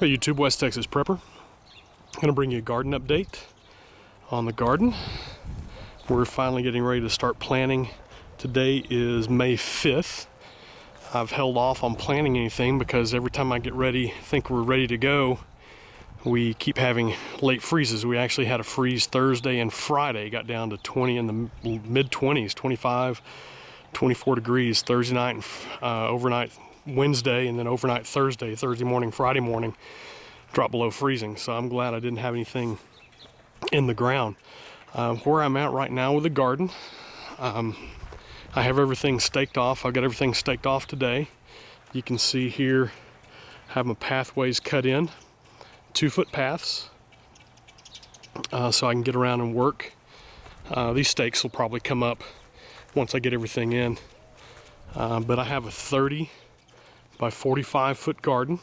Hey YouTube, West Texas Prepper. I'm going to bring you a garden update on the garden. We're finally getting ready to start planting. Today is May 5th. I've held off on planting anything because every time I get ready, think we're ready to go, we keep having late freezes. We actually had a freeze Thursday and Friday, got down to 20 in the mid 20s, 25, 24 degrees Thursday night and overnight Wednesday, and then overnight Thursday morning, Friday morning, dropped below freezing. So I'm glad I didn't have anything in the ground. Where I'm at right now with the garden, I have everything staked off. I got everything staked off today. You can see here, I have my pathways cut in, 2-foot paths, so I can get around and work. These stakes will probably come up once I get everything in. But I have a 30 by 45 foot garden.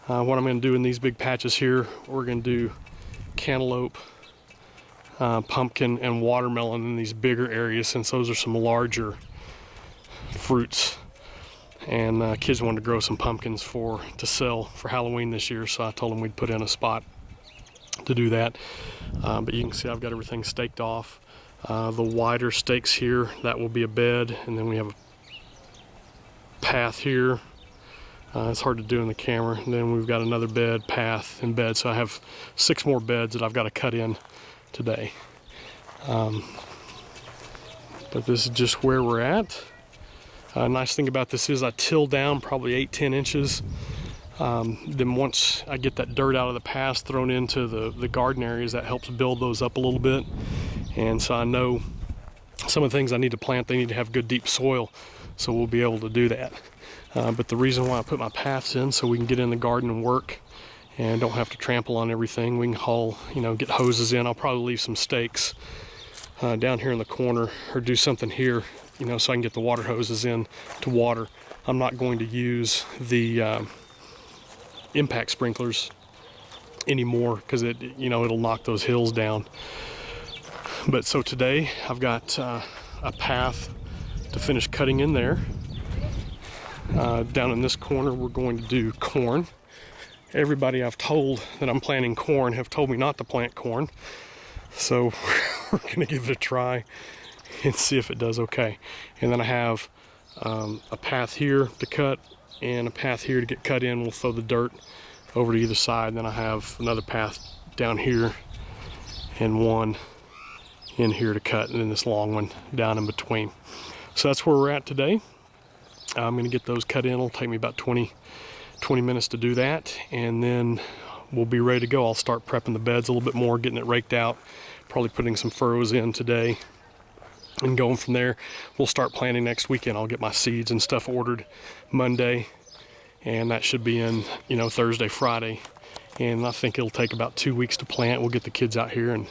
What I'm going to do in these big patches here, we're going to do cantaloupe, pumpkin, and watermelon in these bigger areas, since those are some larger fruits. And kids wanted to grow some pumpkins to sell for Halloween this year, so I told them we'd put in a spot to do that. But you can see I've got everything staked off. The wider stakes here, that will be a bed, and then we have a path here. It's hard to do in the camera. And then we've got another bed, path, and bed. So I have 6 more beds that I've got to cut in today. But this is just where we're at. Nice thing about this is I till down probably 8-10 inches. Then once I get that dirt out of the paths thrown into the garden areas, that helps build those up a little bit. And so I know some of the things I need to plant, they need to have good deep soil, so we'll be able to do that. But the reason why I put my paths in, so we can get in the garden and work and don't have to trample on everything. We can haul, get hoses in. I'll probably leave some stakes down here in the corner, or do something here, so I can get the water hoses in to water. I'm not going to use the impact sprinklers anymore because it'll knock those hills down. But so today I've got a path to finish cutting in there. Down in this corner we're going to do corn. Everybody I've told that I'm planting corn have told me not to plant corn, so we're going to give it a try and see if it does okay. And then I have a path here to cut and a path here to get cut in. We'll throw the dirt over to either side. And then I have another path down here and one in here to cut, and then this long one down in between. So that's where we're at today. I'm going to get those cut in. It'll take me about 20 minutes to do that, and then we'll be ready to go. I'll start prepping the beds a little bit more, getting it raked out, probably putting some furrows in today, and going from there. We'll start planting next weekend. I'll get my seeds and stuff ordered Monday, and that should be in Thursday, Friday, and I think it'll take about 2 weeks to plant. We'll get the kids out here, and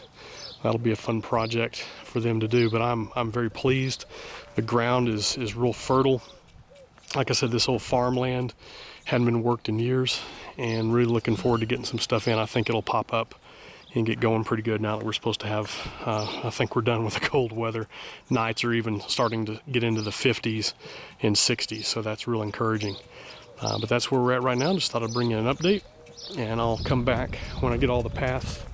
that'll be a fun project for them to do. But I'm very pleased. The ground is real fertile. Like I said, this old farmland hadn't been worked in years, and really looking forward to getting some stuff in. I think it'll pop up and get going pretty good now that we're supposed to have, I think we're done with the cold weather. Nights are even starting to get into the 50s and 60s, so that's real encouraging. But that's where we're at right now. Just thought I'd bring you an update, and I'll come back when I get all the paths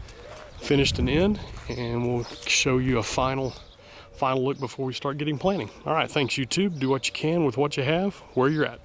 finished and in, and we'll show you a final look before we start getting planting. All right, thanks YouTube. Do what you can with what you have, where you're at.